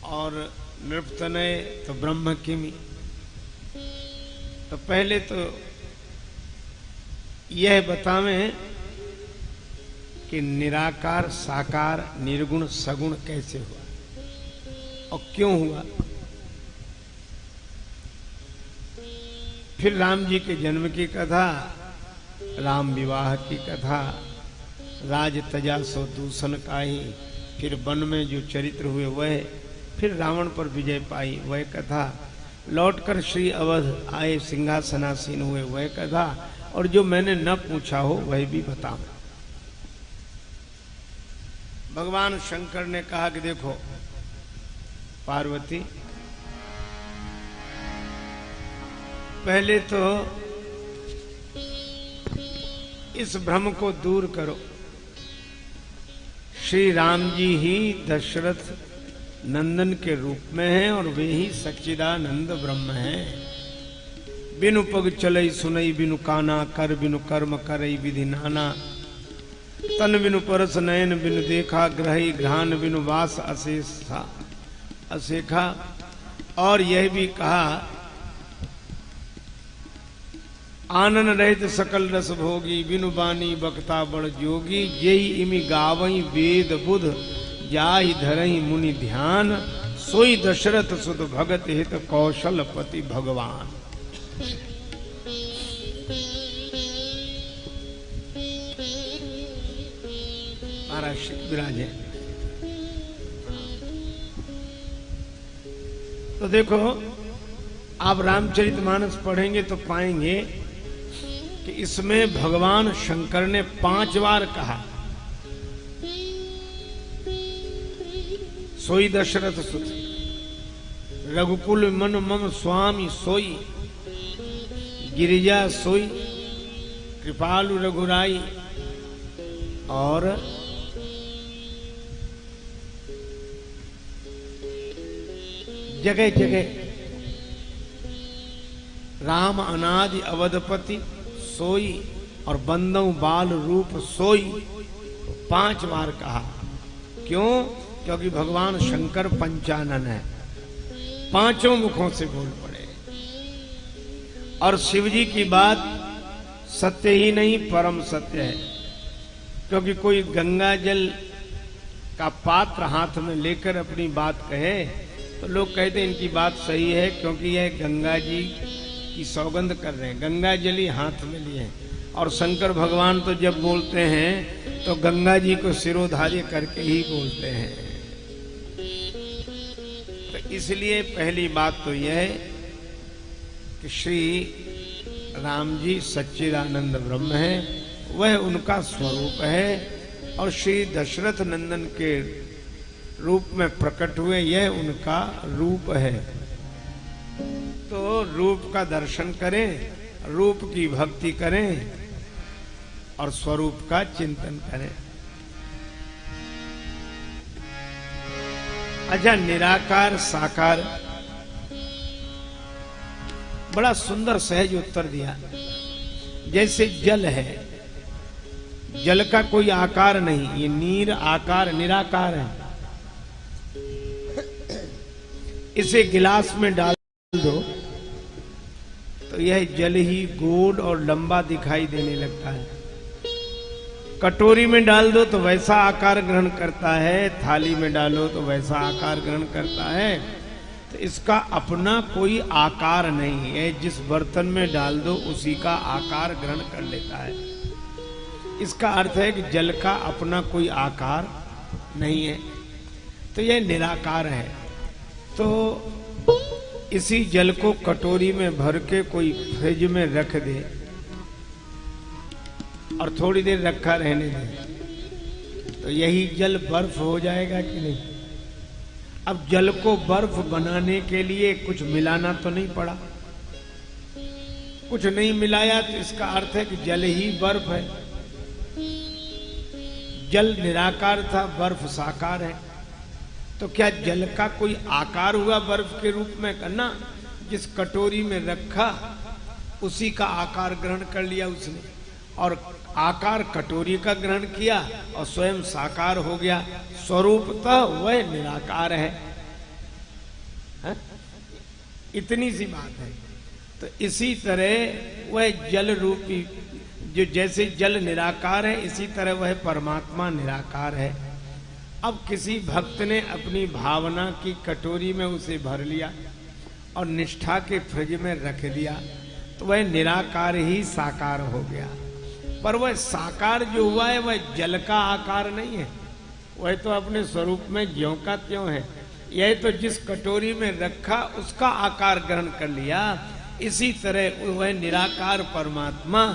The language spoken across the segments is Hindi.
और नृपतनय तो ब्रह्म किमी। तो पहले तो यह बतावें कि निराकार साकार निर्गुण सगुण कैसे हुआ और क्यों हुआ। फिर राम जी के जन्म की कथा, राम विवाह की कथा, राज तजा सो दूषण काई, फिर वन में जो चरित्र हुए वह, फिर रावण पर विजय पाई वह कथा, लौटकर श्री अवध आए सिंहासनासीन हुए वह कथा, और जो मैंने न पूछा हो वह भी बताऊं। भगवान शंकर ने कहा कि देखो पार्वती, पहले तो इस भ्रम को दूर करो। श्री राम जी ही दशरथ नंदन के रूप में हैं और वे ही सच्चिदानंद ब्रह्म हैं। बिनु पग चलई सुनई बिनु काना, कर बिनु कर्म करई विधि नाना, तन बिनु परस नयन बिनु देखा, ग्रही घ्राण बिनु वास असेखा। और यह भी कहा, आनन रहित सकल रस भोगी, बिनु बानी बक्ता बड़ जोगी, जेहि इमि गावई वेद बुध, जाहि धरहि मुनि ध्यान, सोई दशरथ सुत भगत हित, कौशलपति भगवान। महाराज विराज है। तो देखो आप रामचरितमानस पढ़ेंगे तो पाएंगे कि इसमें भगवान शंकर ने 5 बार कहा सोई दशरथ सुत, रघुकुल मन मम स्वामी सोई, गिरिजा सोई, कृपालु रघुराई, और जगह जगह राम अनादि अवधपति सोई और बंदों बाल रूप सोई, 5 बार कहा। क्यों? क्योंकि भगवान शंकर पंचानन है, 5 मुखों से बोल पड़े। और शिव जी की बात सत्य ही नहीं परम सत्य है, क्योंकि कोई गंगा जल का पात्र हाथ में लेकर अपनी बात कहे तो लोग कहते हैं इनकी बात सही है, क्योंकि यह गंगा जी की सौगंध कर रहे हैं, गंगा जल ही हाथ में लिए हैं। और शंकर भगवान तो जब बोलते हैं तो गंगा जी को सिरोधार्य करके ही बोलते हैं। तो इसलिए पहली बात तो यह है कि श्री राम जी सच्चिदानंद ब्रह्म है, वह उनका स्वरूप है, और श्री दशरथ नंदन के रूप में प्रकट हुए, यह उनका रूप है। तो रूप का दर्शन करें, रूप की भक्ति करें और स्वरूप का चिंतन करें। अच्छा, निराकार साकार, बड़ा सुंदर सहज उत्तर दिया। जैसे जल है, जल का कोई आकार नहीं, ये नीर आकार निराकार है। इसे गिलास में डाल दो तो यह जल ही गोल और लंबा दिखाई देने लगता है। कटोरी में डाल दो तो वैसा आकार ग्रहण करता है, थाली में डालो तो वैसा आकार ग्रहण करता है। तो इसका अपना कोई आकार नहीं है, जिस बर्तन में डाल दो उसी का आकार ग्रहण कर लेता है। इसका अर्थ है कि जल का अपना कोई आकार नहीं है, तो यह निराकार है। तो इसी जल को कटोरी में भर के कोई फ्रिज में रख दे और थोड़ी देर रखा रहने दे तो यही जल बर्फ हो जाएगा कि नहीं? अब जल को बर्फ बनाने के लिए कुछ मिलाना तो नहीं पड़ा, कुछ नहीं मिलाया तो इसका अर्थ है कि जल ही बर्फ है। जल निराकार था, बर्फ साकार है। तो क्या जल का कोई आकार हुआ बर्फ के रूप में करना? जिस कटोरी में रखा उसी का आकार ग्रहण कर लिया उसने, और आकार कटोरी का ग्रहण किया और स्वयं साकार हो गया। स्वरूपतः वह निराकार है। है? इतनी सी बात है। तो इसी तरह वह जल रूपी, जो जैसे जल निराकार है इसी तरह वह परमात्मा निराकार है। अब किसी भक्त ने अपनी भावना की कटोरी में उसे भर लिया और निष्ठा के फ्रिज में रख दिया, तो वह निराकार ही साकार हो गया। पर वह साकार जो हुआ है वह जल का आकार नहीं है, वह तो अपने स्वरूप में ज्यों का त्यों है। यह तो जिस कटोरी में रखा उसका आकार ग्रहण कर लिया। इसी तरह वह निराकार परमात्मा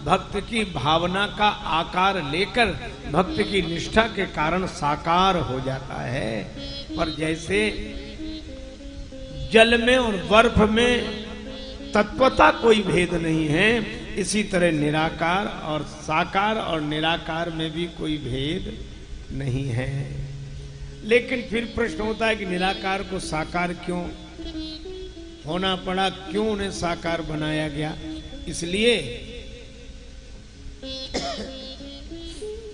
भक्त की भावना का आकार लेकर भक्त की निष्ठा के कारण साकार हो जाता है। पर जैसे जल में और बर्फ में तत्वता कोई भेद नहीं है, इसी तरह निराकार और साकार और निराकार में भी कोई भेद नहीं है। लेकिन फिर प्रश्न होता है कि निराकार को साकार क्यों होना पड़ा, क्यों उन्हें साकार बनाया गया? इसलिए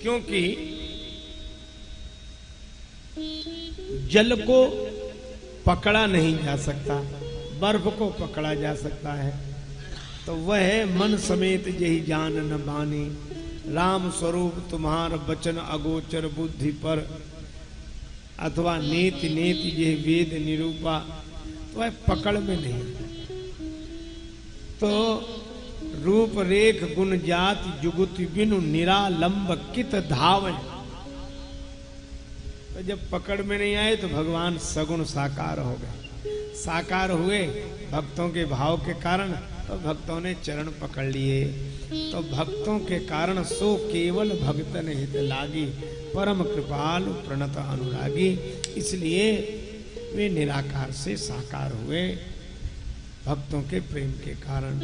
क्योंकि जल को पकड़ा नहीं जा सकता, बर्फ को पकड़ा जा सकता है। तो वह मन समेत यही जान न बानी, राम स्वरूप तुम्हार बचन अगोचर बुद्धि पर, अथवा नेति नेति ये वेद निरूपा। तो वह पकड़ में नहीं। तो रूप रेख गुण जाति जुगुति बिनु निरालंब कित धावे। तो जब पकड़ में नहीं आए तो भगवान सगुण साकार हो गए, साकार हुए भक्तों के भाव के कारण। तो भक्तों ने चरण पकड़ लिए। तो भक्तों के कारण सो केवल भक्तन हित लागी, परम कृपालु प्रणत अनुरागी। इसलिए वे निराकार से साकार हुए भक्तों के प्रेम के कारण।